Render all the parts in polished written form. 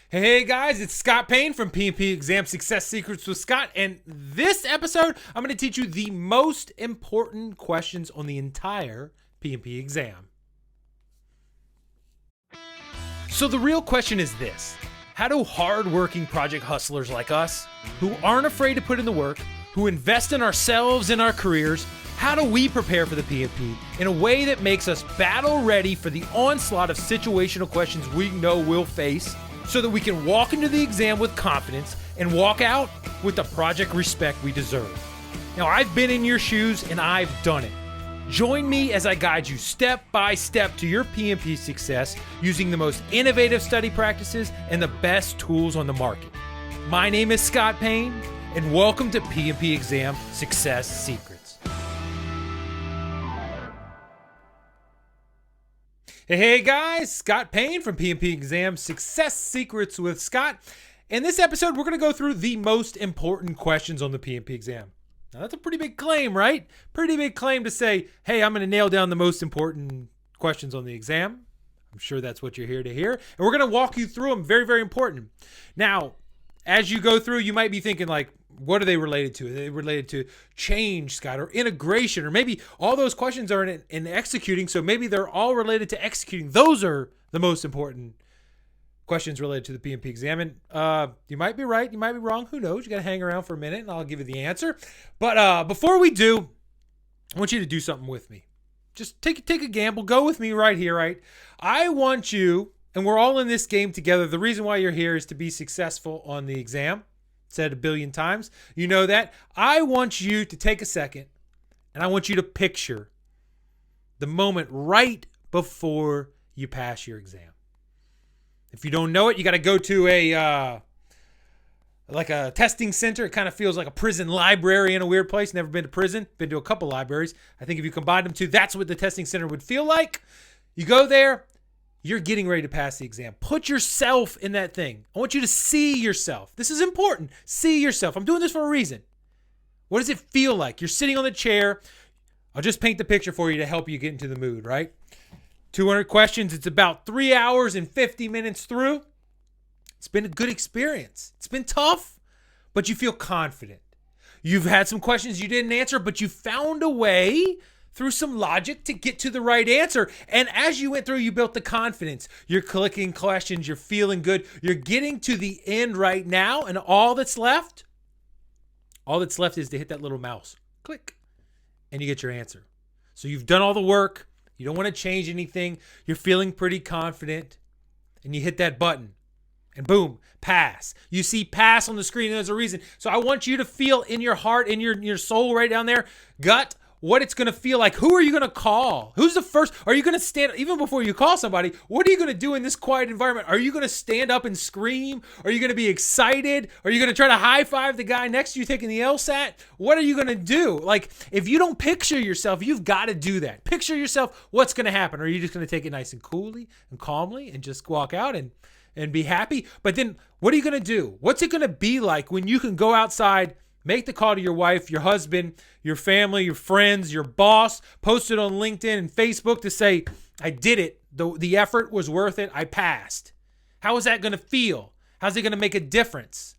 Hey guys, it's Scott Payne from PMP Exam Success Secrets with Scott, and this episode I'm going to teach you the most important questions on the entire PMP exam. So the real question is this: how do hard-working project hustlers like us, who aren't afraid to put in the work, who invest in ourselves and our careers, how do we prepare for the PMP in a way that makes us battle ready for the onslaught of situational questions we know we'll face, so that we can walk into the exam with confidence and walk out with the project respect we deserve? Now, I've been in your shoes and I've done it. Join me as I guide you step by step to your PMP success using the most innovative study practices and the best tools on the market. My name is Scott Payne, and welcome to PMP Exam Success Secrets. Hey guys, Scott Payne from PMP Exam Success Secrets with Scott. In this episode, we're going to go through the most important questions on the PMP exam. Now, that's a pretty big claim, right? Pretty big claim to say, hey, I'm going to nail down the most important questions on the exam. I'm sure that's what you're here to hear. And we're going to walk you through them. Very, very important. Now, as you go through, you might be thinking like, what are they related to? Are they related to change, Scott, or integration? Or maybe all those questions are in executing, so maybe they're all related to executing. Those are the most important questions related to the PMP exam. And you might be right, you might be wrong. Who knows? You got to hang around for a minute, and I'll give you the answer. But before we do, I want you to do something with me. Just take a gamble. Go with me right here, right? I want you, and we're all in this game together. The reason why you're here is to be successful on the exam. Said a billion times. You know that. I want you to take a second, and I want you to picture the moment right before you pass your exam. If you don't know it, you got to go to a testing center. It kind of feels like a prison library in a weird place. Never been to prison. Been to a couple libraries. I think if you combine them two, that's what the testing center would feel like. You go there. You're getting ready to pass the exam. Put yourself in that thing. I want you to see yourself. This is important. See yourself. I'm doing this for a reason. What does it feel like? You're sitting on the chair. I'll just paint the picture for you to help you get into the mood, right? 200 questions. It's about 3 hours and 50 minutes through. It's been a good experience. It's been tough, but you feel confident. You've had some questions you didn't answer, but you found a way through some logic to get to the right answer. And as you went through, you built the confidence. You're clicking questions. You're feeling good. You're getting to the end right now. And all that's left is to hit that little mouse. Click. And you get your answer. So you've done all the work. You don't want to change anything. You're feeling pretty confident. And you hit that button. And boom, pass. You see pass on the screen, and there's a reason. So I want you to feel in your heart, in your soul right down there, gut, what it's going to feel like. Who are you going to call? Who's the first? Are you going to stand, even before you call somebody, what are you going to do in this quiet environment? Are you going to stand up and scream? Are you going to be excited? Are you going to try to high five the guy next to you taking the LSAT? What are you going to do? Like, if you don't picture yourself, you've got to do that. Picture yourself, what's going to happen? Are you just going to take it nice and coolly and calmly and just walk out and be happy? But then what are you going to do? What's it going to be like when you can go outside, make the call to your wife, your husband, your family, your friends, your boss, post it on LinkedIn and Facebook to say, I did it. The effort was worth it. I passed. How is that going to feel? How's it going to make a difference?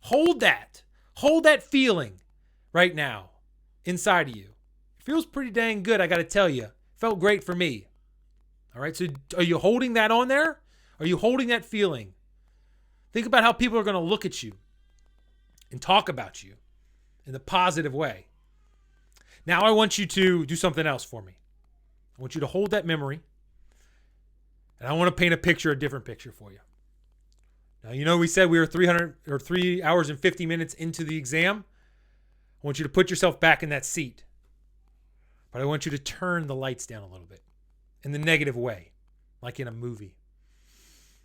Hold that. Hold that feeling right now inside of you. It feels pretty dang good, I got to tell you. It felt great for me. All right, so are you holding that on there? Are you holding that feeling? Think about how people are going to look at you and talk about you in the positive way. Now I want you to do something else for me. I want you to hold that memory, and I want to paint a different picture for you. Now, you know, we said we were 3 hours and 50 minutes into the exam. I want you to put yourself back in that seat, but I want you to turn the lights down a little bit in the negative way, like in a movie.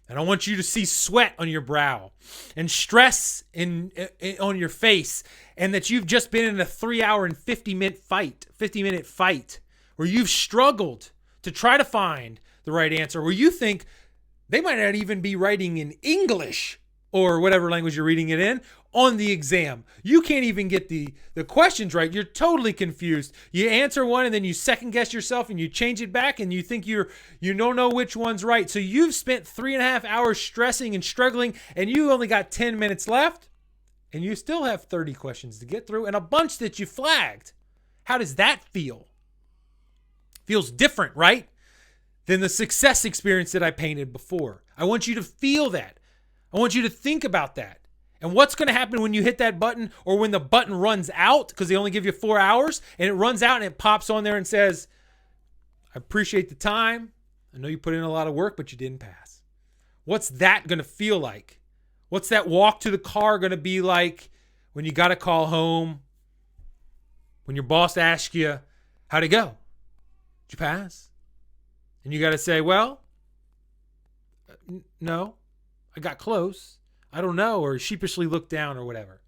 And I want you to see sweat on your brow and stress on your face, and that you've just been in a 3 hour and 50 minute fight where you've struggled to try to find the right answer, where you think they might not even be writing in English or whatever language you're reading it in on the exam. You can't even get the questions right. You're totally confused. You answer one and then you second guess yourself and you change it back and you think you don't know which one's right. So you've spent 3.5 hours stressing and struggling and you only got 10 minutes left and you still have 30 questions to get through and a bunch that you flagged. How does that feel? Feels different, right? Than the success experience that I painted before. I want you to feel that. I want you to think about that. And what's going to happen when you hit that button or when the button runs out, because they only give you 4 hours, and it runs out and it pops on there and says, I appreciate the time. I know you put in a lot of work, but you didn't pass. What's that going to feel like? What's that walk to the car going to be like when you got to call home? When your boss asks you, how'd it go? Did you pass? And you got to say, well, no, I got close. I don't know, or sheepishly look down or whatever.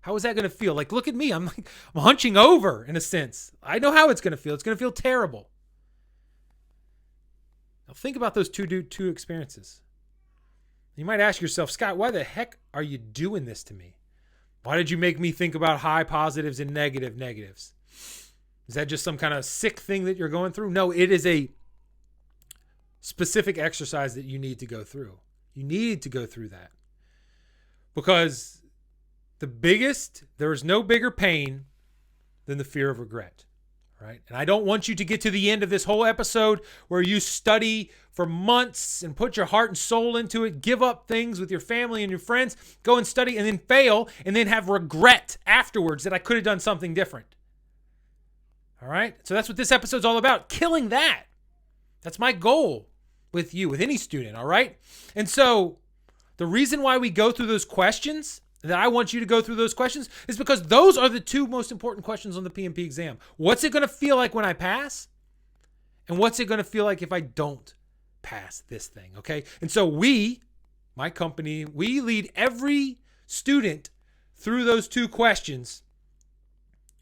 How is that going to feel? Like, look at me. I'm hunching over in a sense. I know how it's going to feel. It's going to feel terrible. Now think about those two experiences. You might ask yourself, Scott, why the heck are you doing this to me? Why did you make me think about high positives and negatives? Is that just some kind of sick thing that you're going through? No, it is a specific exercise that you need to go through. You need to go through that. Because there is no bigger pain than the fear of regret, right? And I don't want you to get to the end of this whole episode where you study for months and put your heart and soul into it, give up things with your family and your friends, go and study and then fail and then have regret afterwards that I could have done something different. All right? So that's what this episode's all about, killing that. That's my goal with you, with any student, all right? And so the reason why we go through those questions, that I want you to go through those questions, is because those are the two most important questions on the PMP exam. What's it going to feel like when I pass? And what's it going to feel like if I don't pass this thing, okay? And so my company, we lead every student through those two questions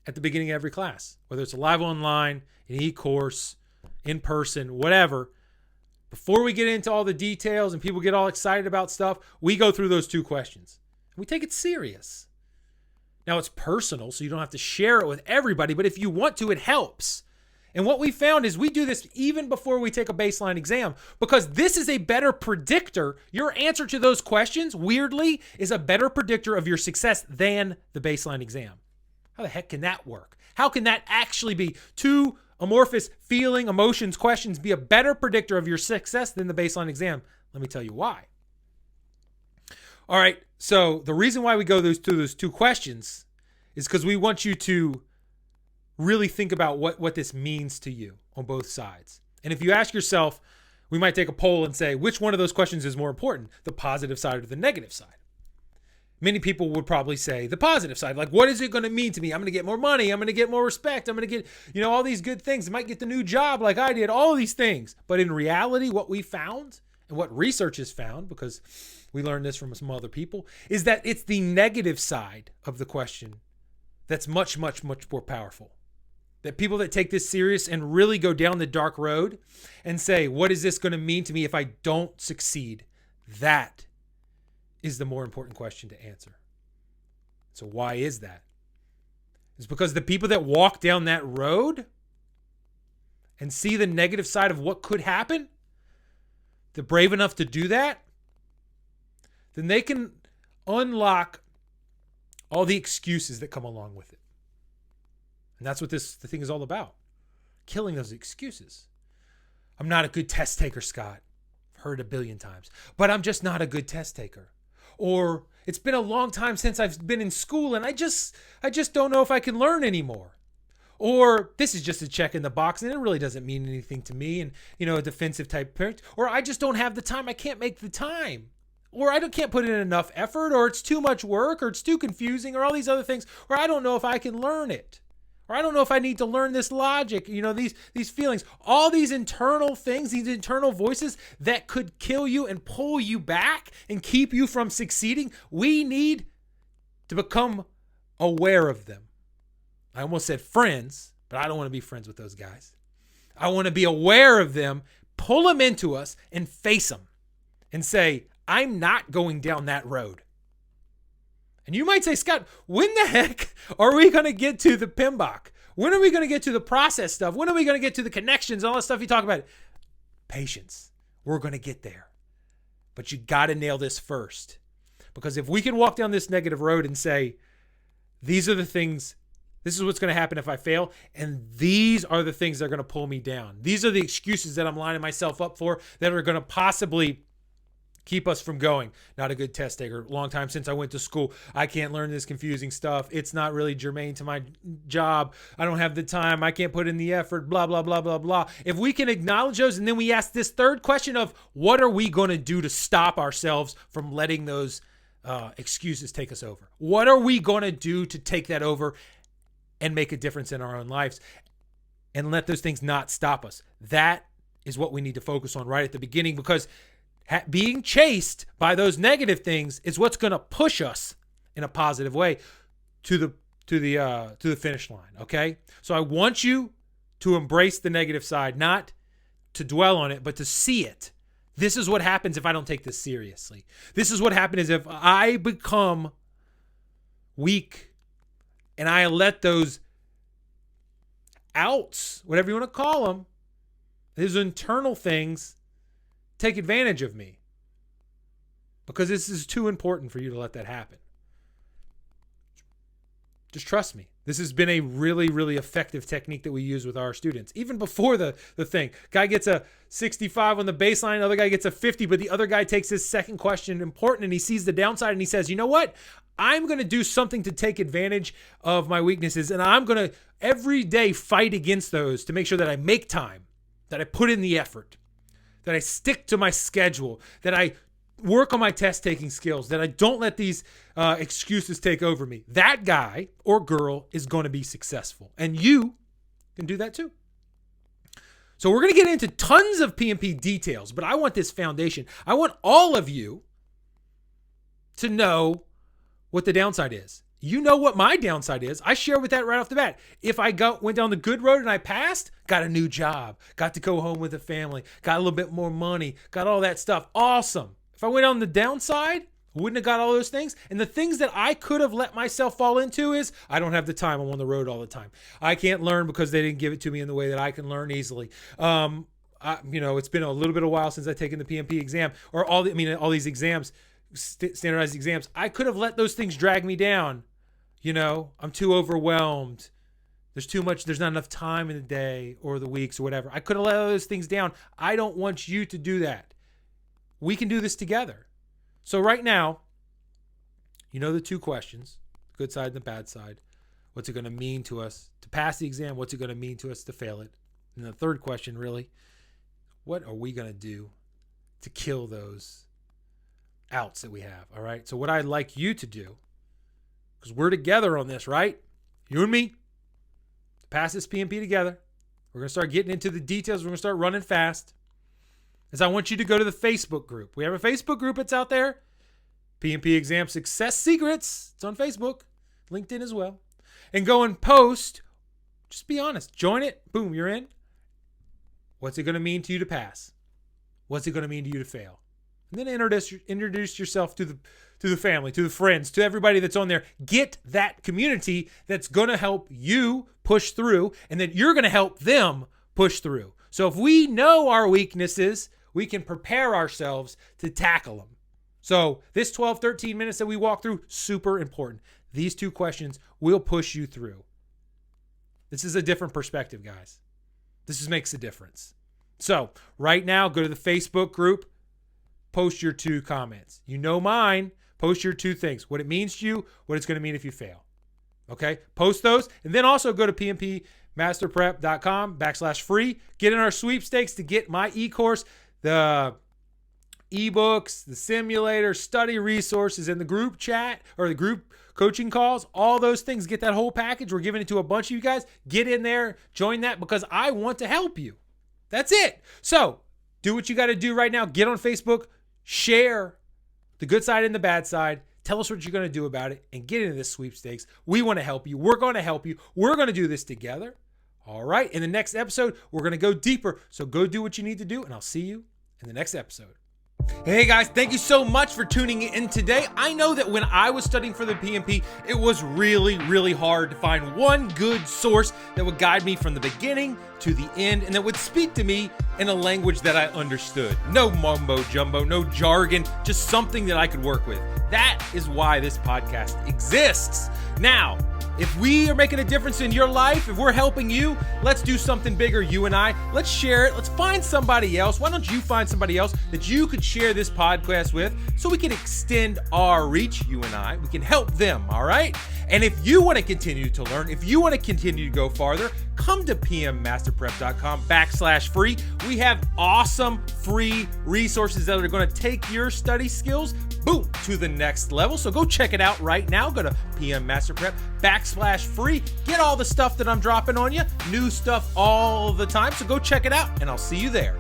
at the beginning of every class, whether it's a live online, an e-course, in person, whatever. Before we get into all the details and people get all excited about stuff, we go through those two questions. We take it serious. Now, it's personal, so you don't have to share it with everybody, but if you want to, it helps. And what we found is we do this even before we take a baseline exam because this is a better predictor. Your answer to those questions, weirdly, is a better predictor of your success than the baseline exam. How the heck can that work? How can that actually be two amorphous feeling, emotions, questions be a better predictor of your success than the baseline exam? Let me tell you why. All right, so the reason why we go through those two questions is because we want you to really think about what this means to you on both sides. And if you ask yourself, we might take a poll and say, which one of those questions is more important, the positive side or the negative side? Many people would probably say the positive side. Like, what is it going to mean to me? I'm going to get more money. I'm going to get more respect. I'm going to get, all these good things. I might get the new job like I did, all these things. But in reality, what we found and what research has found, because we learned this from some other people, is that it's the negative side of the question that's much, much, much more powerful. That people that take this serious and really go down the dark road and say, what is this going to mean to me if I don't succeed? That is the more important question to answer. So why is that? It's because the people that walk down that road and see the negative side of what could happen, they're brave enough to do that, then they can unlock all the excuses that come along with it. And that's what the thing is all about. Killing those excuses. I'm not a good test taker, Scott. I've heard 1 billion times. But I'm just not a good test taker. Or it's been a long time since I've been in school and I just don't know if I can learn anymore. Or this is just a check in the box and it really doesn't mean anything to me, and a defensive type parent. Or I just don't have the time. I can't make the time. Or I can't put in enough effort, or it's too much work, or it's too confusing, or all these other things, or I don't know if I can learn it. Or I don't know if I need to learn this logic, these feelings, all these internal things, these internal voices that could kill you and pull you back and keep you from succeeding. We need to become aware of them. I almost said friends, but I don't want to be friends with those guys. I want to be aware of them, pull them into us and face them and say, I'm not going down that road. And you might say, Scott, when the heck are we going to get to the PMBOK? When are we going to get to the process stuff? When are we going to get to the connections, all that stuff you talk about? Patience. We're going to get there. But you got to nail this first. Because if we can walk down this negative road and say, these are the things, this is what's going to happen if I fail, and these are the things that are going to pull me down. These are the excuses that I'm lining myself up for that are going to possibly keep us from going. Not a good test taker. Long time since I went to school. I can't learn this confusing stuff. It's not really germane to my job. I don't have the time. I can't put in the effort, blah, blah, blah, blah, blah. If we can acknowledge those, and then we ask this third question of what are we going to do to stop ourselves from letting those excuses take us over? What are we going to do to take that over and make a difference in our own lives and let those things not stop us? That is what we need to focus on right at the beginning, because being chased by those negative things is what's going to push us in a positive way to the finish line. Okay. So I want you to embrace the negative side, not to dwell on it, but to see it. This is what happens if I don't take this seriously. This is what happens if I become weak and I let those outs, whatever you want to call them, those internal things, take advantage of me. Because this is too important for you to let that happen. Just trust me. This has been a really, really effective technique that we use with our students. Even before the thing. Guy gets a 65 on the baseline, other guy gets a 50, but the other guy takes his second question important and he sees the downside and he says, you know what? I'm going to do something to take advantage of my weaknesses, and I'm going to every day fight against those to make sure that I make time, that I put in the effort, that I stick to my schedule, that I work on my test taking skills, that I don't let these excuses take over me. That guy or girl is going to be successful. And you can do that too. So we're going to get into tons of PMP details, but I want this foundation. I want all of you to know what the downside is. You know what my downside is. I share with that right off the bat. If I went down the good road and I passed, got a new job, got to go home with a family, got a little bit more money, got all that stuff. Awesome. If I went on the downside, wouldn't have got all those things. And the things that I could have let myself fall into is I don't have the time. I'm on the road all the time. I can't learn because they didn't give it to me in the way that I can learn easily. It's been a little bit of a while since I've taken the PMP exam or all these exams, standardized exams. I could have let those things drag me down. I'm too overwhelmed. There's too much. There's not enough time in the day or the weeks or whatever. I could have let those things down. I don't want you to do that. We can do this together. So right now, the two questions, the good side and the bad side. What's it going to mean to us to pass the exam? What's it going to mean to us to fail it? And the third question, really, what are we going to do to kill those outs that we have? All right. So what I'd like you to do, because we're together on this, right? You and me, to pass this PMP together. We're going to start getting into the details. We're going to start running fast. Is I want you to go to the Facebook group. We have a Facebook group that's out there. PMP Exam Success Secrets. It's on Facebook. LinkedIn as well. And go and post. Just be honest. Join it. Boom, you're in. What's it going to mean to you to pass? What's it going to mean to you to fail? And then introduce yourself to the family, to the friends, to everybody that's on there. Get that community that's going to help you push through, and that you're going to help them push through. So if we know our weaknesses, we can prepare ourselves to tackle them. So this 12, 13 minutes that we walk through, super important. These two questions will push you through. This is a different perspective, guys. This makes a difference. So right now, go to the Facebook group, post your two comments. You know mine. Post your two things. What it means to you, what it's going to mean if you fail. Okay? Post those. And then also go to pmpmasterprep.com/free. Get in our sweepstakes to get my e-course, the ebooks, the simulator, study resources, and the group chat or the group coaching calls. All those things. Get that whole package. We're giving it to a bunch of you guys. Get in there. Join that because I want to help you. That's it. So do what you got to do right now. Get on Facebook. Share the good side and the bad side. Tell us what you're going to do about it and get into this sweepstakes. We want to help you. We're going to help you. We're going to do this together. All right. In the next episode, we're going to go deeper. So go do what you need to do, and I'll see you in the next episode. Hey guys, thank you so much for tuning in today. I know that when I was studying for the PMP, it was really hard to find one good source that would guide me from the beginning to the end and that would speak to me in a language that I understood. No mumbo jumbo, no jargon, just something that I could work with. That is why this podcast exists. Now, if we are making a difference in your life, if we're helping you, let's do something bigger, you and I. Let's share it. Let's find somebody else. Why don't you find somebody else that you could share this podcast with so we can extend our reach, you and I. We can help them, all right? And if you want to continue to learn, if you want to continue to go farther, come to pmmasterprep.com/free. We have awesome free resources that are going to take your study skills, boom, to the next level. So go check it out right now. Go to pmmasterprep.com/free. Get all the stuff that I'm dropping on you. New stuff all the time. So go check it out and I'll see you there.